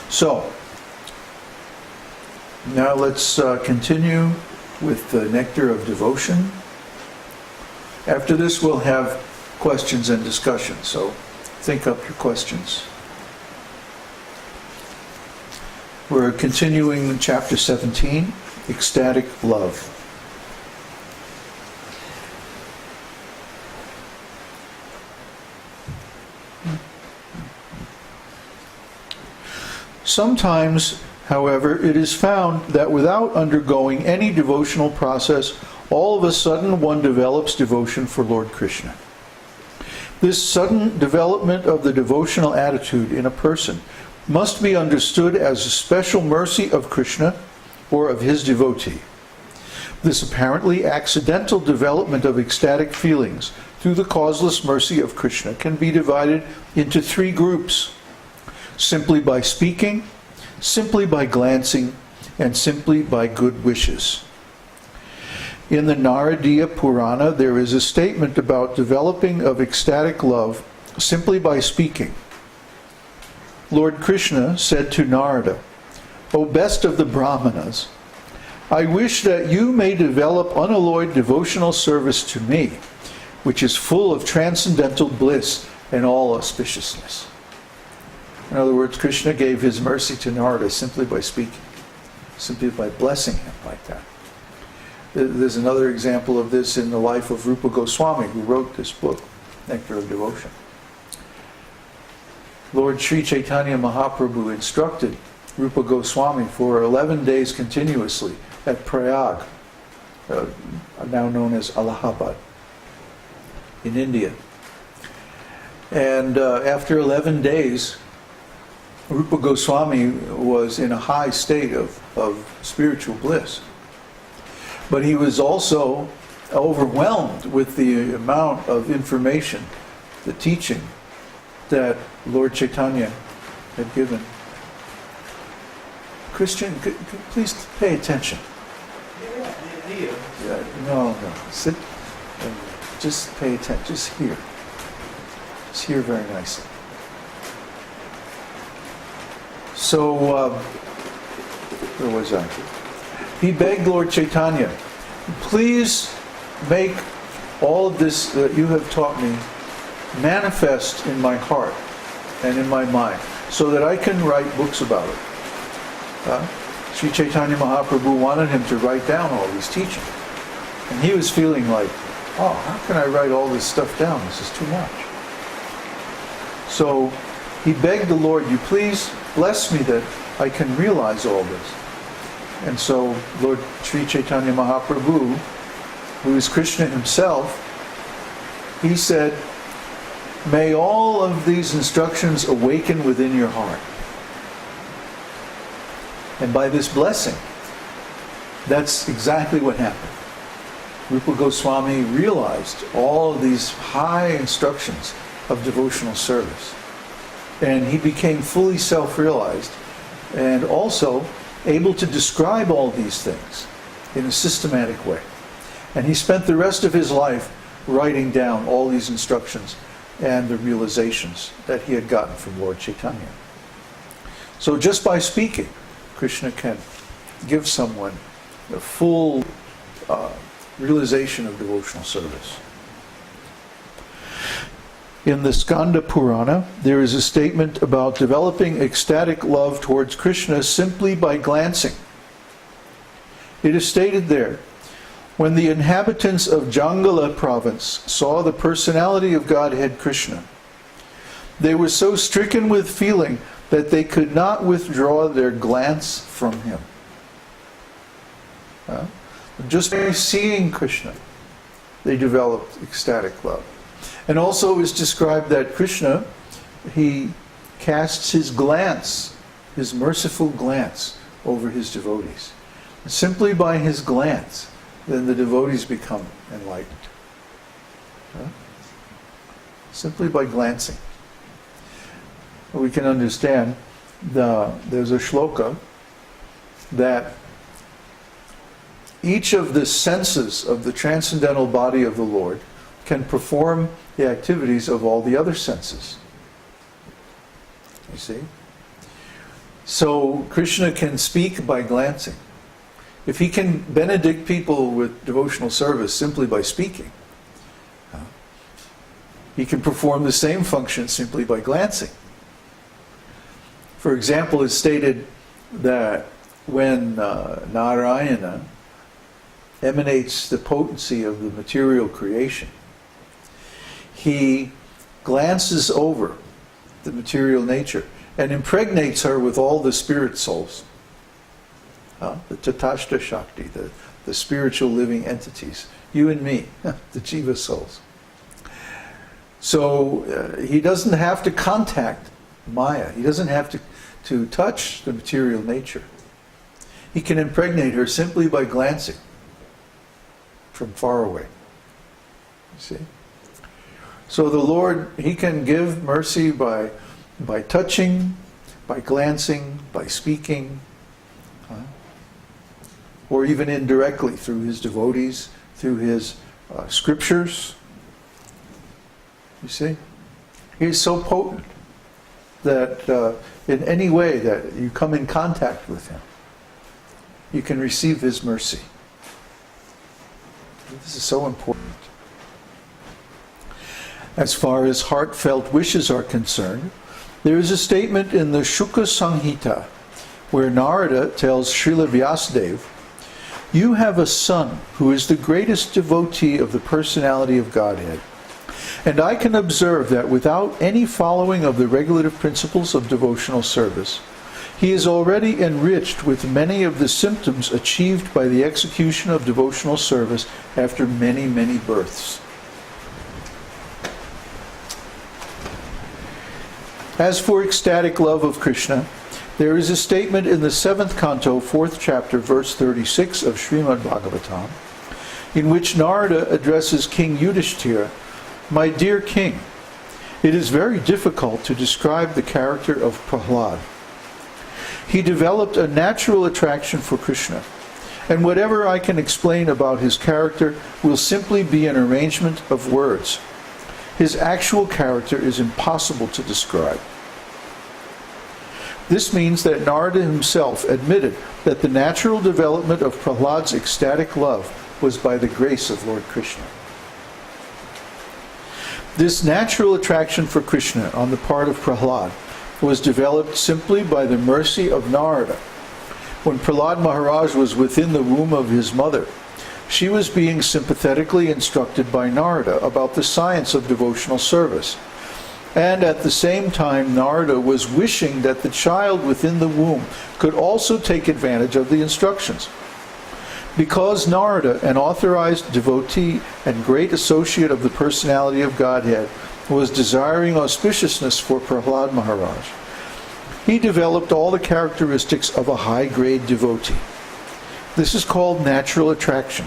So, now let's continue with the Nectar of Devotion. After this, we'll have questions and discussion, so think up your questions. We're continuing chapter 17, Ecstatic Love. Sometimes, however, it is found that without undergoing any devotional process, all of a sudden one develops devotion for Lord Krishna. This sudden development of the devotional attitude in a person must be understood as a special mercy of Krishna or of his devotee. This apparently accidental development of ecstatic feelings through the causeless mercy of Krishna can be divided into three groups: simply by speaking, simply by glancing, and simply by good wishes. In the Naradiya Purana, there is a statement about developing of ecstatic love simply by speaking. Lord Krishna said to Narada, "O best of the Brahmanas, I wish that you may develop unalloyed devotional service to me, which is full of transcendental bliss and all auspiciousness." In other words, Krishna gave his mercy to Narada simply by speaking, simply by blessing him like that. There's another example of this in the life of Rupa Goswami, who wrote this book, Nectar of Devotion. Lord Sri Chaitanya Mahaprabhu instructed Rupa Goswami for 11 days continuously at Prayag, now known as Allahabad, in India. And after 11 days, Rupa Goswami was in a high state of spiritual bliss. But he was also overwhelmed with the amount of information, the teaching that Lord Chaitanya had given. Christian, please pay attention. Yeah, no. Sit and just pay attention. Just hear. Just hear very nicely. So, where was I? He begged Lord Chaitanya, "Please make all of this that you have taught me manifest in my heart and in my mind, so that I can write books about it." Sri Chaitanya Mahaprabhu wanted him to write down all these teachings. And he was feeling like, oh, how can I write all this stuff down? This is too much. So he begged the Lord, "You please bless me that I can realize all this." And so Lord Sri Chaitanya Mahaprabhu, who is Krishna himself, he said, "May all of these instructions awaken within your heart." And by this blessing, that's exactly what happened. Rupa Goswami realized all of these high instructions of devotional service. And he became fully self-realized and also able to describe all these things in a systematic way. And he spent the rest of his life writing down all these instructions and the realizations that he had gotten from Lord Chaitanya. So just by speaking, Krishna can give someone the full realization of devotional service. In the Skanda Purana, there is a statement about developing ecstatic love towards Krishna simply by glancing. It is stated there, "When the inhabitants of Jangala province saw the personality of Godhead Krishna, they were so stricken with feeling that they could not withdraw their glance from him." Just by seeing Krishna, they developed ecstatic love. And also it was described that Krishna, he casts his glance, his merciful glance, over his devotees. And simply by his glance, then the devotees become enlightened. Simply by glancing. We can understand, there's a shloka that each of the senses of the transcendental body of the Lord can perform the activities of all the other senses. You see? So Krishna can speak by glancing. If he can benedict people with devotional service simply by speaking, he can perform the same function simply by glancing. For example, it's stated that when Narayana emanates the potency of the material creation, he glances over the material nature and impregnates her with all the spirit souls, the Tatashta Shakti, the spiritual living entities, you and me, the Jiva souls. So he doesn't have to contact Maya. He doesn't have to touch the material nature. He can impregnate her simply by glancing from far away. You see? So the Lord, he can give mercy by touching, by glancing, by speaking, or even indirectly through his devotees, through his scriptures. You see? He's so potent that in any way that you come in contact with him, you can receive his mercy. This is so important. As far as heartfelt wishes are concerned, there is a statement in the Shuka Samhita where Narada tells Srila Vyasadeva, "You have a son who is the greatest devotee of the personality of Godhead. And I can observe that without any following of the regulative principles of devotional service, he is already enriched with many of the symptoms achieved by the execution of devotional service after many, many births." As for ecstatic love of Krishna, there is a statement in the 7th canto, 4th chapter, verse 36 of Śrīmad-Bhāgavatam, in which Narada addresses King Yudhishthira, "My dear king, it is very difficult to describe the character of Prahlad. He developed a natural attraction for Krishna, and whatever I can explain about his character will simply be an arrangement of words. His actual character is impossible to describe." This means that Narada himself admitted that the natural development of Prahlad's ecstatic love was by the grace of Lord Krishna. This natural attraction for Krishna on the part of Prahlad was developed simply by the mercy of Narada. When Prahlad Maharaj was within the womb of his mother, she was being sympathetically instructed by Narada about the science of devotional service. And at the same time, Narada was wishing that the child within the womb could also take advantage of the instructions. Because Narada, an authorized devotee and great associate of the personality of Godhead, was desiring auspiciousness for Prahlad Maharaj, he developed all the characteristics of a high-grade devotee. This is called natural attraction.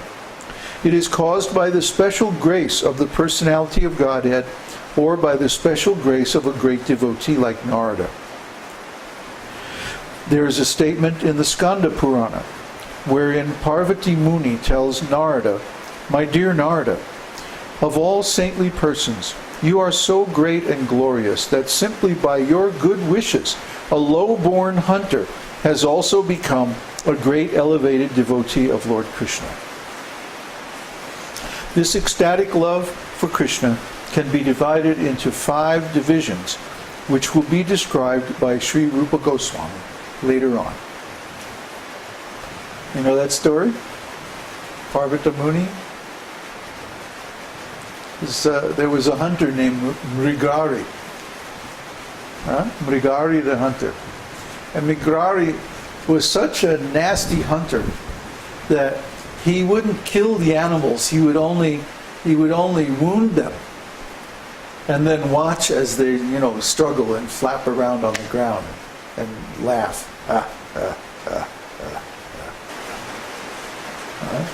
It is caused by the special grace of the personality of Godhead or by the special grace of a great devotee like Narada. There is a statement in the Skanda Purana wherein Parvati Muni tells Narada, "My dear Narada, of all saintly persons, you are so great and glorious that simply by your good wishes, a low-born hunter has also become a great elevated devotee of Lord Krishna." This ecstatic love for Krishna can be divided into 5 divisions, which will be described by Sri Rupa Goswami later on. You know that story? Parvati Muni? There was a hunter named Mrigari. Mrigari the hunter. And Mrigari was such a nasty hunter that he wouldn't kill the animals. He would only wound them and then watch as they, struggle and flap around on the ground and laugh.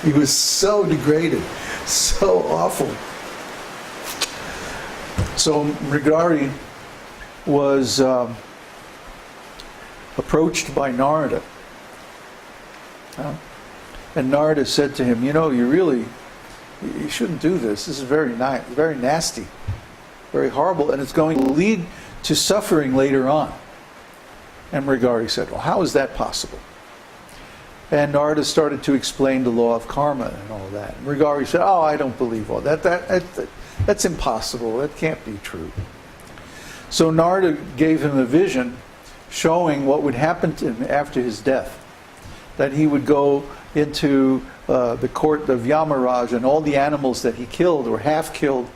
He was so degraded, so awful. So Mrigari was approached by Narada. And Narada said to him, you shouldn't do this. This is very nasty, very horrible, and it's going to lead to suffering later on. And Mrigari said, well, how is that possible? And Narada started to explain the law of karma and all that. And Mrigari said, oh, I don't believe all that. That's impossible. That can't be true. So Narada gave him a vision showing what would happen to him after his death. That he would go into the court of Yamaraj, and all the animals that he killed or half killed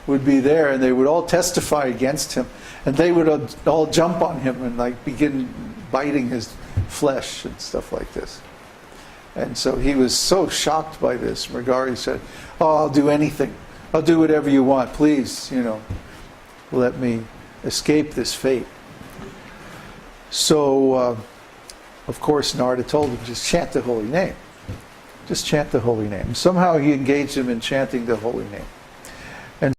would be there, and they would all testify against him, and they would all jump on him and like begin biting his flesh and stuff like this. And so he was so shocked by this. Mrigari said, oh, I'll do anything. I'll do whatever you want. Please, let me escape this fate. So, of course, Narada told him, just chant the holy name. Just chant the holy name. Somehow he engaged him in chanting the holy name.